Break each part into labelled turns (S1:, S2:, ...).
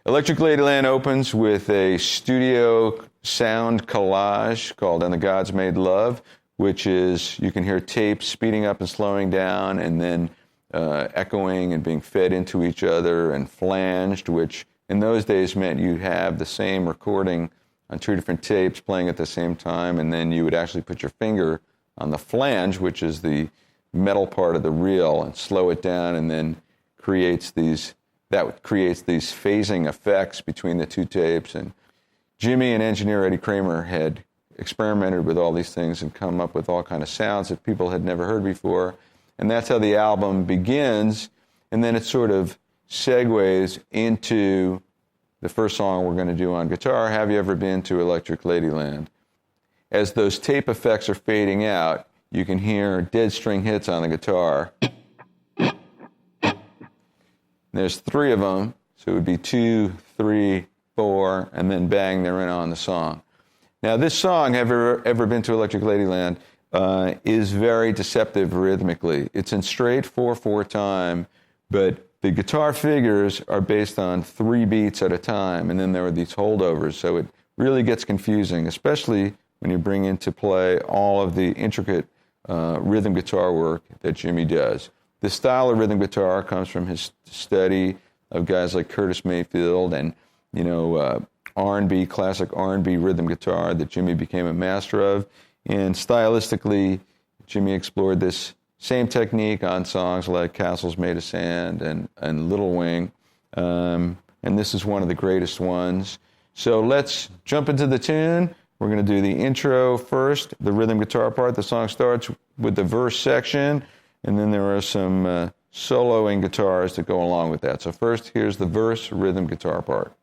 S1: Electric Ladyland opens with a studio sound collage called And the Gods Made Love, which is, you can hear tapes speeding up and slowing down and then echoing and being fed into each other, and flanged, which in those days meant you have the same recording on two different tapes playing at the same time, and then you would actually put your finger on the flange, which is the metal part of the reel, and slow it down, and then creates these phasing effects between the two tapes. And Jimmy and engineer Eddie Kramer had experimented with all these things and come up with all kind of sounds that people had never heard before. And that's how the album begins, and then it sort of segues into the first song we're going to do on guitar, Have You Ever Been to Electric Ladyland? As those tape effects are fading out, you can hear dead string hits on the guitar. There's three of them, so it would be 2, 3, 4, and then bang, they're in on the song. Now, this song, Have You Ever Been to Electric Ladyland, is very deceptive rhythmically. It's in straight 4/4 time, but the guitar figures are based on 3 beats at a time, and then there are these holdovers, so it really gets confusing, especially when you bring into play all of the intricate rhythm guitar work that Jimmy does. This style of rhythm guitar comes from his study of guys like Curtis Mayfield and, R&B, classic R&B rhythm guitar that Jimmy became a master of. And stylistically, Jimmy explored this same technique on songs like Castles Made of Sand and Little Wing. And this is one of the greatest ones. So let's jump into the tune. We're going to do the intro first, the rhythm guitar part. The song starts with the verse section, and then there are some soloing guitars that go along with that. So first, here's the verse rhythm guitar part.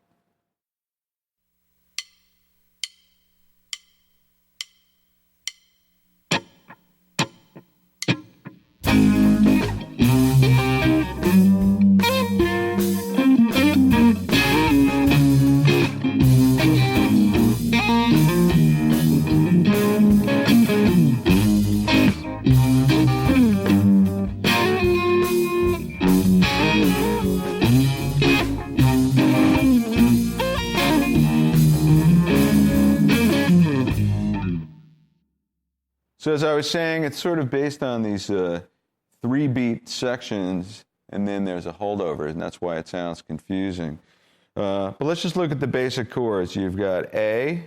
S1: So as I was saying, it's sort of based on these 3-beat sections, and then there's a holdover, and that's why it sounds confusing. But let's just look at the basic chords. You've got A,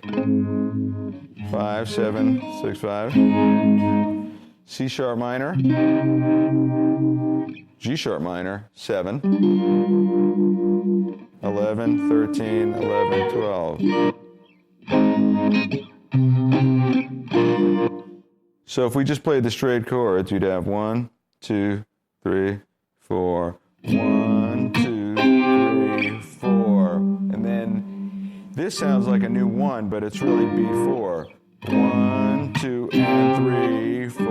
S1: 5, 7, 6, 5, C sharp minor, G sharp minor, 7, 11, 13, 11, 12. So if we just played the straight chords, you'd have 1, 2, 3, 4, 1, 2, 3, 4. And then this sounds like a new 1, but it's really B4. 1, 2, and 3, 4.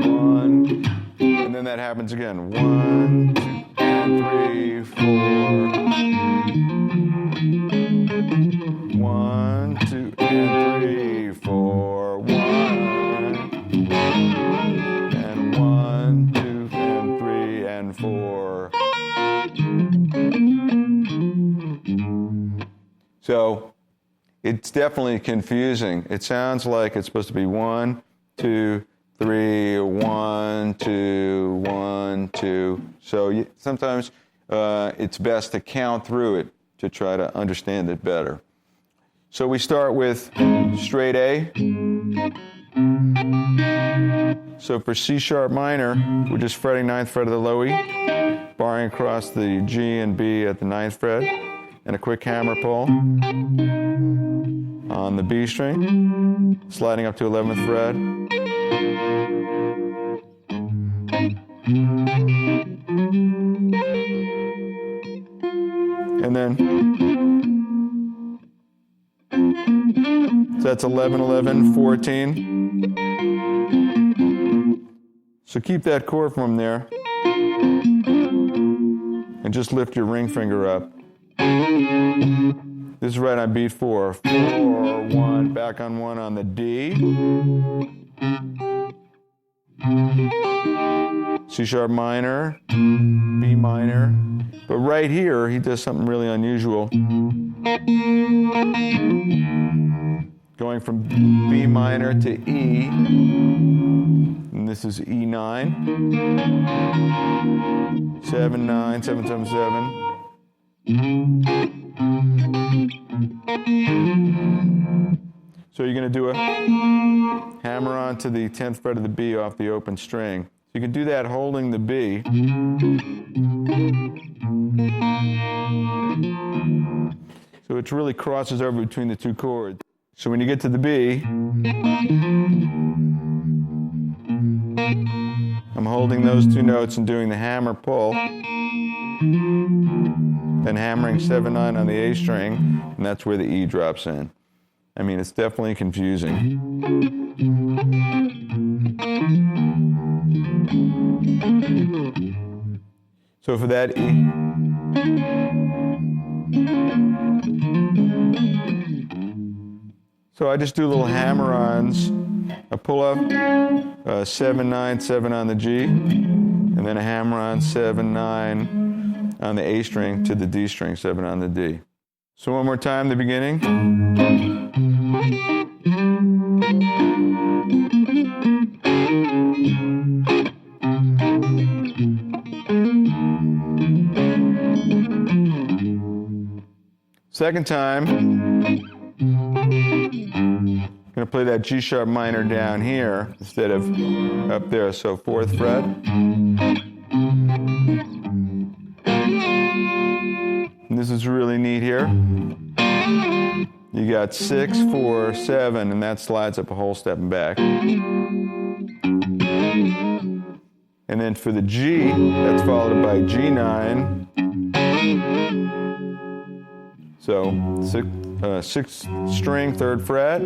S1: 1, and then that happens again. 1, 2, and 3, 4. 1, 2, and 3, 4. 1, and 1, 2, and 3, and 4. So it's definitely confusing. It sounds like it's supposed to be 1, 2, 3, 1, 2, 1, 2. So sometimes it's best to count through it to try to understand it better. So we start with straight A. So for C sharp minor, we're just fretting 9th fret of the low E, barring across the G and B at the 9th fret, and a quick hammer pull on the B string, sliding up to 11th fret. And then, so that's 11, 11, 14. So keep that chord from there and just lift your ring finger up. This is right on beat 4. 4, 1, back on 1 on the D. C sharp minor, B minor. But right here, he does something really unusual. Going from B minor to E, and this is E9, 7/9, 7/7/7. So you're going to do a hammer on to the 10th fret of the B off the open string. So you can do that holding the B. So it really crosses over between the two chords. So when you get to the B, I'm holding those two notes and doing the hammer pull, then hammering 7/9 on the A string, and that's where the E drops in. I mean, it's definitely confusing. So for that E, so I just do little hammer-ons. I pull up 7/9, 7 on the G, and then a hammer-on 7/9 on the A string to the D string, 7 on the D. So one more time, the beginning. Second time, I'm going to play that G sharp minor down here instead of up there, so 4th fret. And this is really neat here. You got 6, 4, 7, and that slides up a whole step and back. And then for the G, that's followed by G9. So 6th string, 3rd fret,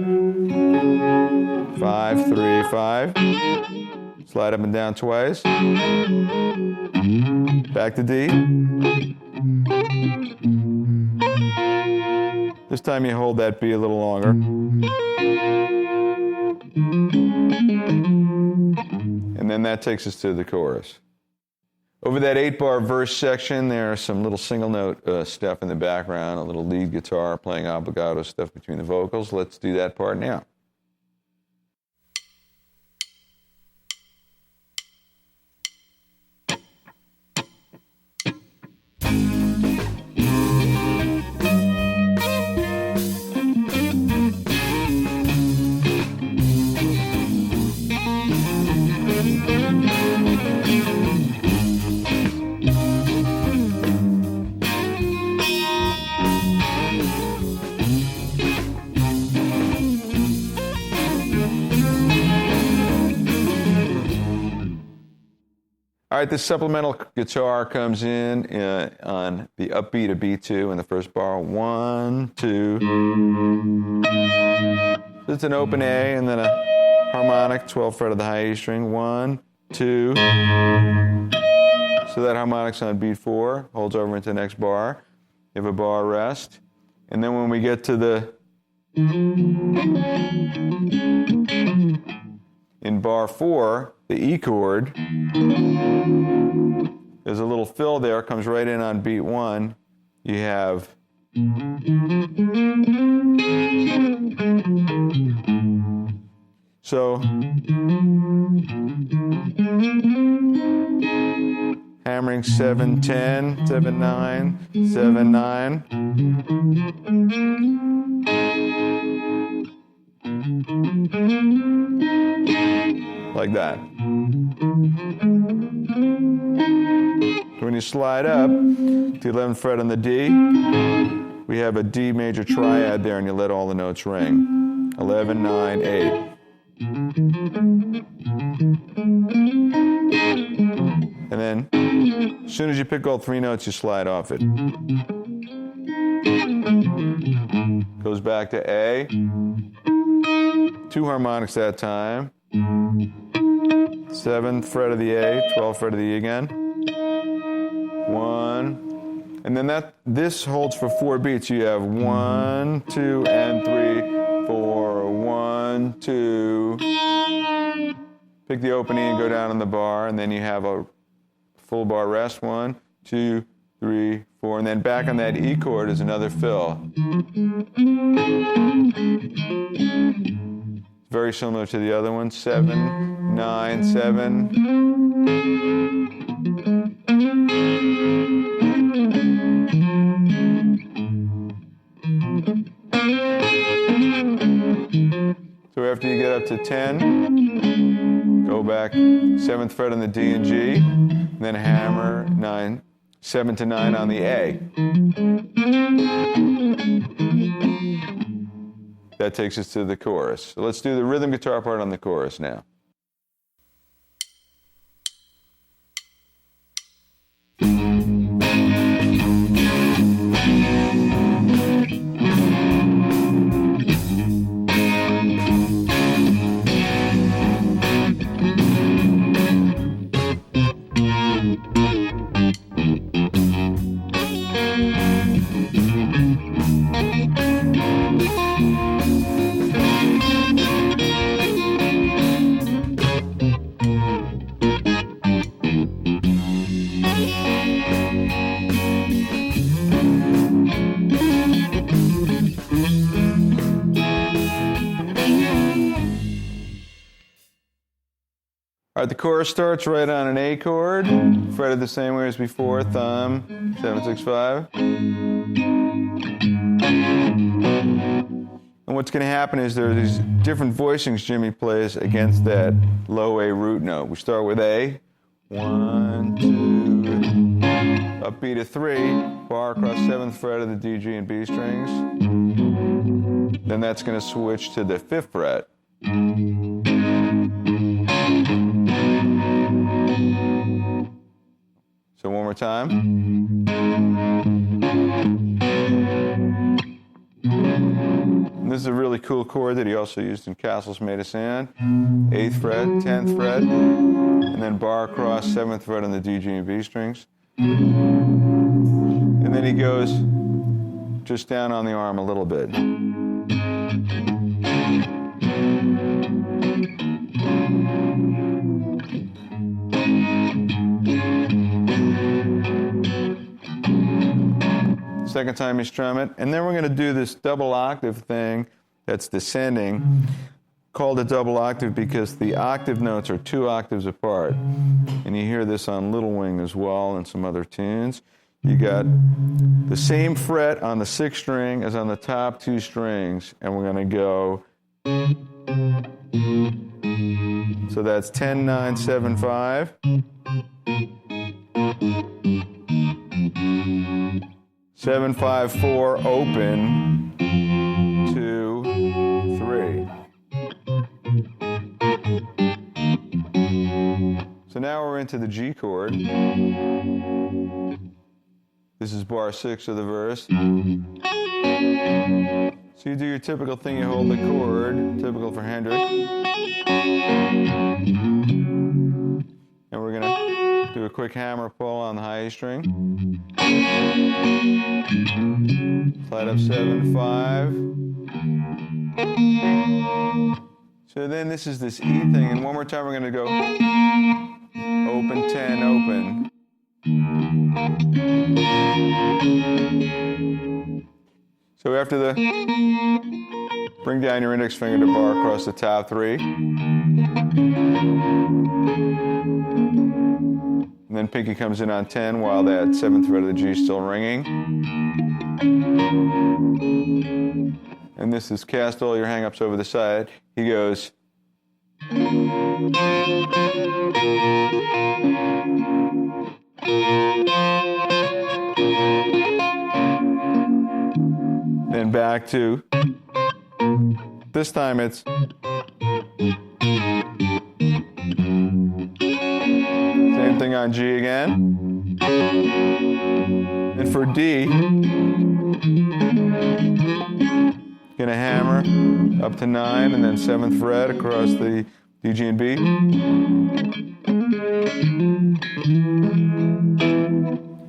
S1: 5, 3, 5. Slide up and down twice. Back to D. This time you hold that B a little longer. And then that takes us to the chorus. Over that 8-bar verse section, there are some little single note stuff in the background, a little lead guitar playing obligato stuff between the vocals. Let's do that part now. All right, this supplemental guitar comes in on the upbeat of B2 in the first bar. 1, 2. So it's an open A and then a harmonic, 12th fret of the high A string. 1, 2. So that harmonic's on beat 4, holds over into the next bar. You have a bar rest. And then when we get to the in bar 4, the E chord, there's a little fill there, comes right in on beat 1. You have so hammering 7, 10, 7, 9, 7, 9. Like that. So when you slide up to the 11th fret on the D, we have a D major triad there, and you let all the notes ring. 11, 9, 8. And then, as soon as you pick all 3 notes, you slide off it. Goes back to A. 2 harmonics that time. 7th fret of the A, 12th fret of the E again. 1. And then this holds for 4 beats. You have 1, 2, and 3, 4. 1, 2. Pick the open E and go down on the bar, and then you have a full bar rest. 1, 2, 3, 4, and then back on that E chord is another fill. Very similar to the other one. 7, 9, 7. So after you get up to 10, go back 7th fret on the D and G, and then hammer 7 to 9 on the A. That takes us to the chorus. So let's do the rhythm guitar part on the chorus now. All right, the chorus starts right on an A chord, fretted the same way as before, thumb, 7, 6, 5. And what's going to happen is there are these different voicings Jimmy plays against that low A root note. We start with A, 1, 2, up B to 3, bar across 7th fret of the D, G, and B strings. Then that's going to switch to the 5th fret. So one more time. And this is a really cool chord that he also used in Castles Made of Sand. 8th fret, 10th fret, and then bar across 7th fret on the D, G, and B strings. And then he goes just down on the arm a little bit. Second time you strum it, and then we're going to do this double octave thing that's descending, called a double octave because the octave notes are 2 octaves apart. And you hear this on Little Wing as well and some other tunes. You got the same fret on the 6th string as on the top 2 strings, and we're going to go. So that's 10, 9, 7, 5. 7, 5, 4, open, 2, 3. So now we're into the G chord. This is bar 6 of the verse. So you do your typical thing, you hold the chord, typical for Hendrix. And we're going to do a quick hammer pull on the high A string. Slide up 7, 5. So then this is this E thing, and one more time we're going to go open, 10, open. So after the, bring down your index finger to bar across the top 3. And then pinky comes in on 10 while that 7th fret of the G is still ringing. And this is cast all your hang-ups over the side. He goes. Then back to, this time it's. Same thing on G again. And for D, gonna hammer up to 9 and then 7th fret across the D, G, and B.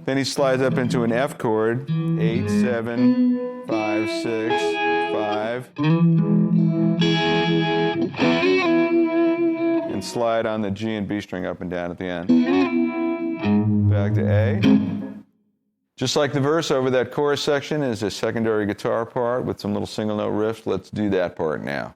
S1: Then he slides up into an F chord, 8, 7, 5, 6, 5. And slide on the G and B string up and down at the end. back to A. Just like the verse, over that chorus section is a secondary guitar part with some little single note riffs. Let's do that part now.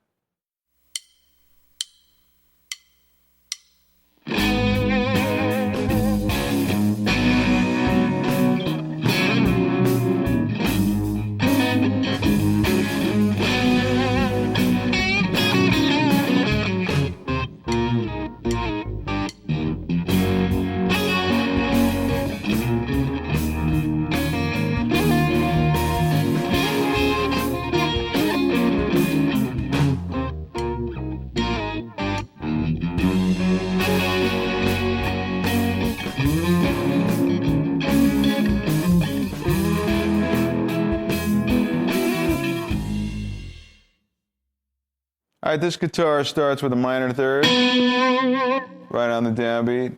S1: All right, this guitar starts with a minor third, right on the downbeat.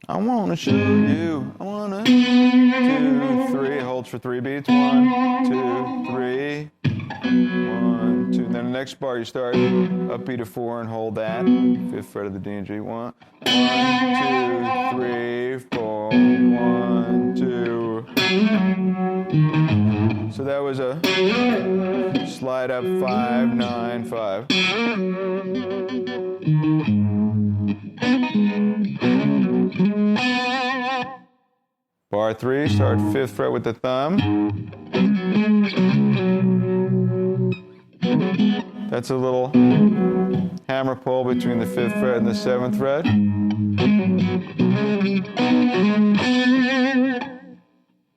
S1: I want to show you, I want to, 2, 3, holds for 3 beats. 1, 2, 3, 1, 2. And then the next bar you start upbeat of 4 and hold that, 5th fret of the D and G. 1, 2, 3, 4, 1, 2. So that was a slide up 5, 9, 5. Bar 3, start 5th fret with the thumb. That's a little hammer pull between the 5th fret and the 7th fret.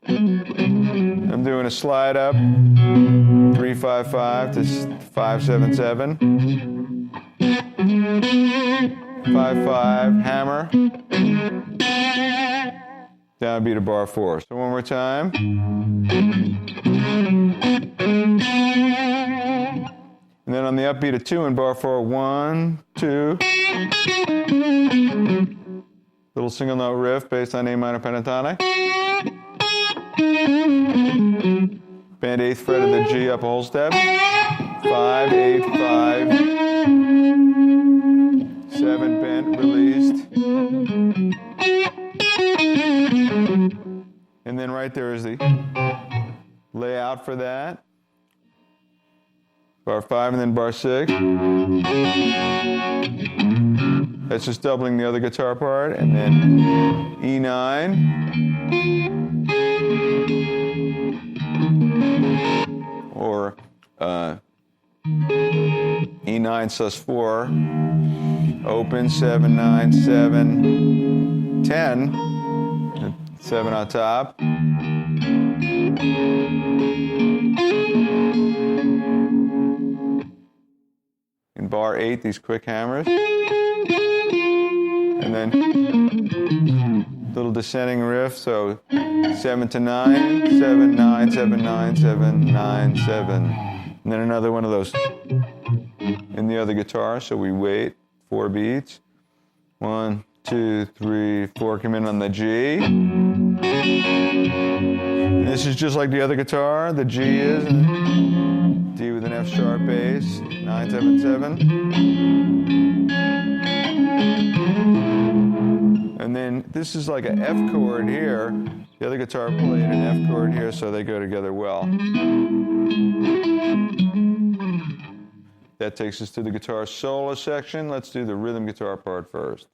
S1: I'm doing a slide up 3, 5, 5 to 5, 7, 7. 5, 5, hammer. Downbeat to bar 4. So one more time. And then on the upbeat of 2 in bar 4, 1, 2. Little single note riff based on A minor pentatonic. Band 8th fret of the G up a whole step. 5, 8, 5. 7 bent, released. And then right there is the layout for that. Bar 5 and then bar 6. That's just doubling the other guitar part. And then E9. Or E9 sus4. Open 7, 9, 7, 10. 7 on top. In bar 8, these quick hammers. And then little descending riff, so 7 to 9, 7, 9, 7, 9, 7, 9, 7. And then another one of those in the other guitar, so we wait 4 beats. 1, 2, 3, 4, come in on the G. And this is just like the other guitar. The G is D with an F sharp bass, 9, 7, 7. And then this is like an F chord here. The other guitar played an F chord here, so they go together well. That takes us to the guitar solo section. Let's do the rhythm guitar part first.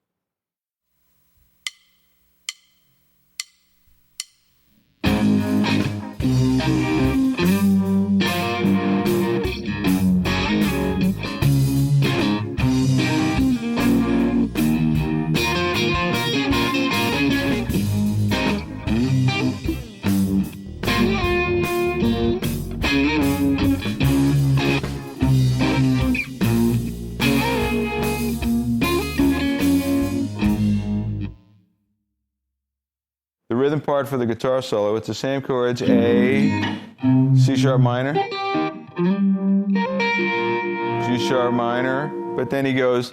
S1: The rhythm part for the guitar solo, it's the same chords, A, C sharp minor, G sharp minor, but then he goes,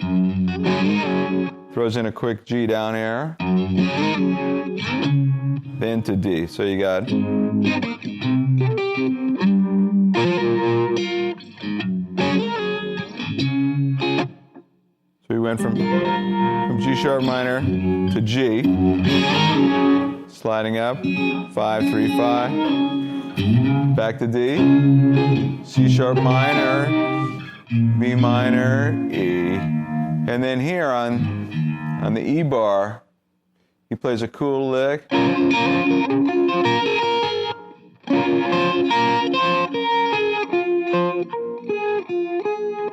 S1: throws in a quick G down here, then to D. So you got so we went from G sharp minor to G, sliding up, 5, 3, 5, back to D, C sharp minor, B minor, E, and then here on the E bar, he plays a cool lick.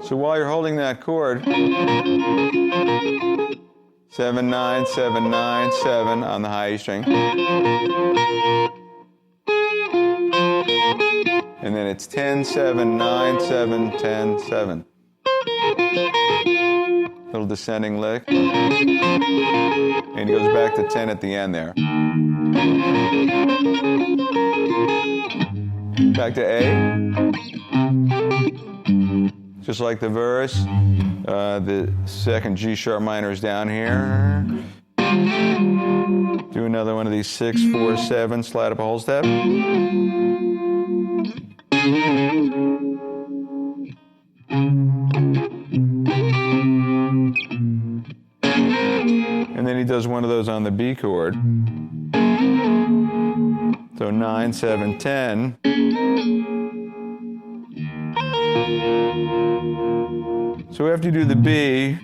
S1: So while you're holding that chord, 7, 9, 7, 9, 7 on the high E string. And then it's 10, 7, 9, 7, 10, 7. Little descending lick. And he goes back to 10 at the end there. Back to A. Just like the verse, the second G sharp minor is down here. Do another one of these 6, 4, 7, slide up a whole step. And then he does one of those on the B chord. So 9, 7, 10. So after you do the B,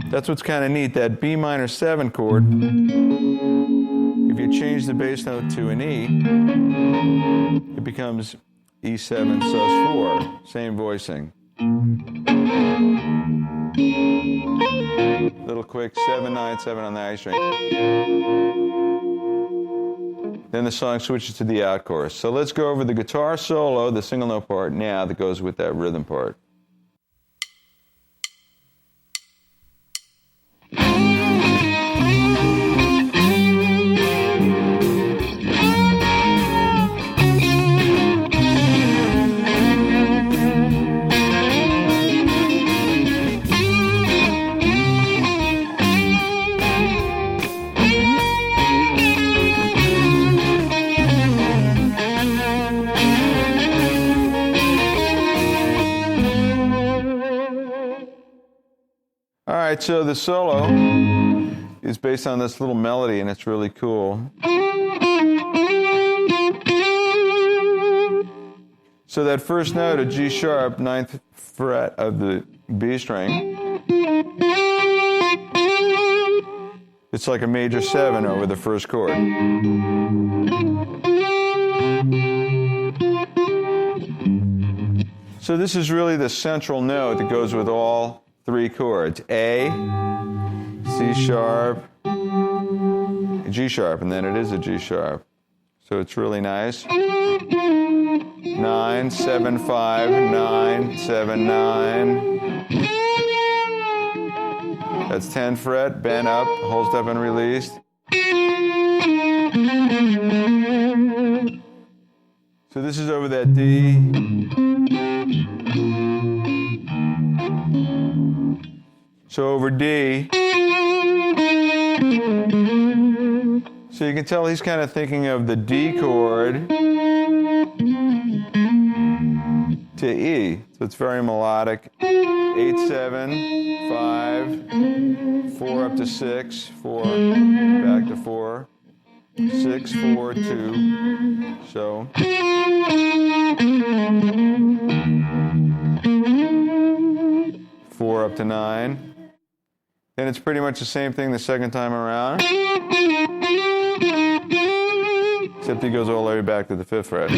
S1: that's what's kind of neat, that B minor 7 chord, if you change the bass note to an E, it becomes E7 sus4, same voicing. Little quick 7, 9, 7 on the I string. Then the song switches to the out chorus. So let's go over the guitar solo, the single note part now that goes with that rhythm part. All right, so the solo is based on this little melody, and it's really cool. So that first note, a G sharp, 9th fret of the B string, it's like a major 7 over the first chord. So this is really the central note that goes with all 3 chords. A, C sharp, G sharp, and then it is a G sharp. So it's really nice. 9, 7, 5, 9, 7, 9. That's 10th fret, bent up, whole step and released. So this is over that D. So over D. So you can tell he's kind of thinking of the D chord to E. So it's very melodic. 8, 7, 5, 4 up to 6, 4, back to 4, 6, 4, 2. So. Four up to 9. Then it's pretty much the same thing the second time around. Except he goes all the way back to the 5th fret.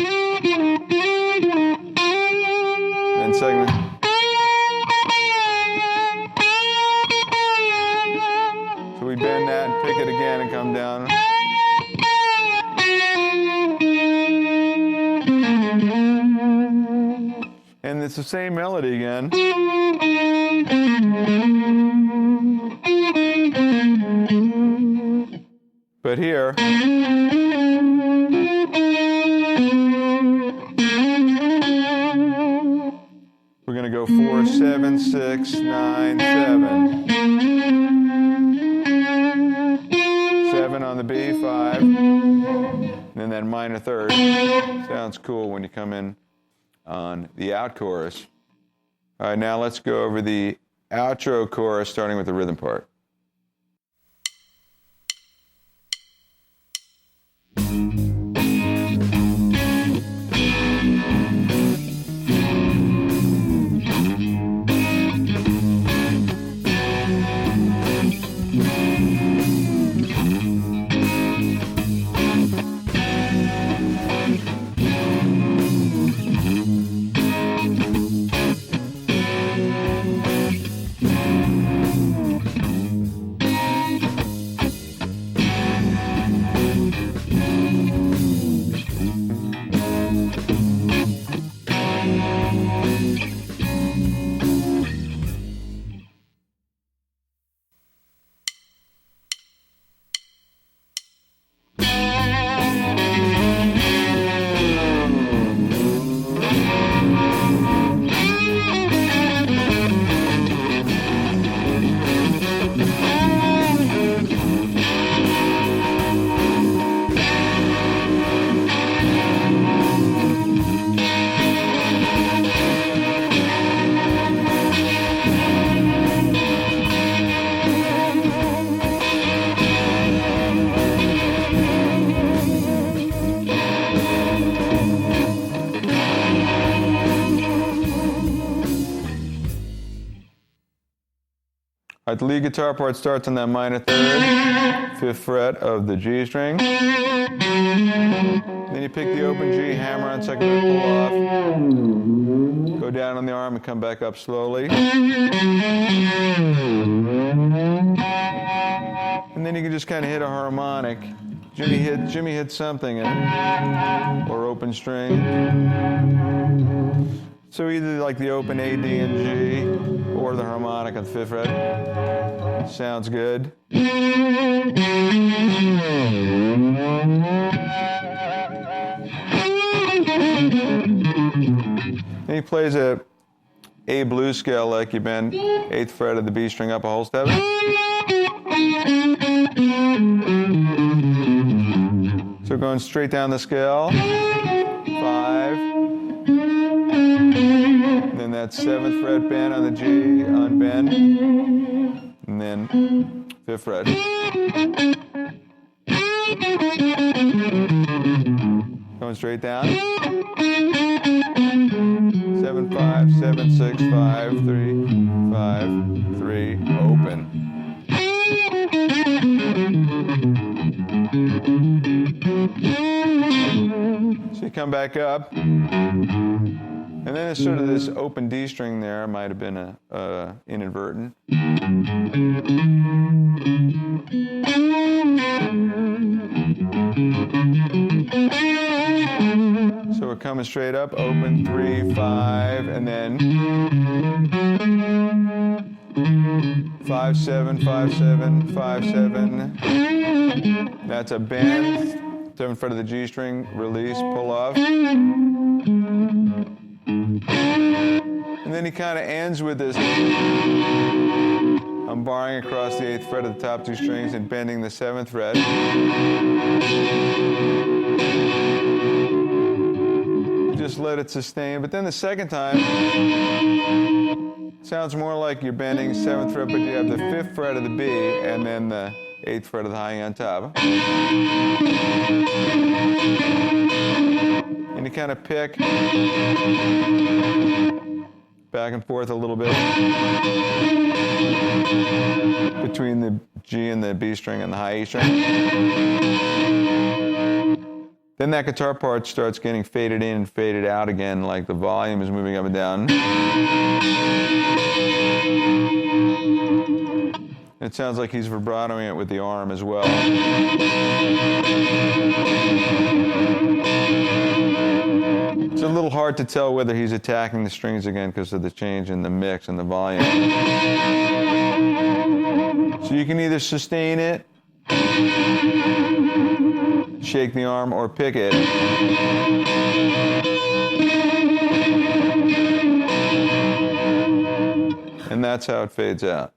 S1: Then second. So we bend that and pick it again and come down. And it's the same melody again. But here, we're going to go 4, 7, 6, 9, 7. 7 on the B, 5. And then that minor third. Sounds cool when you come in on the out chorus. All right, now let's go over the outro chorus, starting with the rhythm part. right, the lead guitar part starts on that minor third, 5th fret of the G string. Then you pick the open G, hammer on 2nd fret, pull off. Go down on the arm and come back up slowly. And then you can just kind of hit a harmonic. Jimi hit something, or open string. So either like the open A, D, and G, or the harmonic on the 5th fret. Sounds good. Then he plays a blues scale, like you bend 8th fret of the B string up a whole step. So going straight down the scale, 5, and then that 7th fret bend on the G, unbend, and then 5th fret. Going straight down. 7, 5, 7, 6, 5, 3, 5, 3, open. So you come back up, and then it's sort of this open D string there, might have been inadvertent. So we're coming straight up, open 3, 5, and then 5, 7, 5, 7, 5, 7. That's a bend. 7th fret of the G string, release, pull off. And then he kind of ends with this. I'm barring across the 8th fret of the top 2 strings and bending the 7th fret. Just let it sustain. But then the second time, it sounds more like you're bending 7th fret, but you have the 5th fret of the B and then the 8th fret of the high E on top. And you kind of pick back and forth a little bit between the G and the B string and the high E string. Then that guitar part starts getting faded in and faded out again, like the volume is moving up and down. It sounds like he's vibratoing it with the arm as well. It's a little hard to tell whether he's attacking the strings again because of the change in the mix and the volume. So you can either sustain it, shake the arm, or pick it. And that's how it fades out.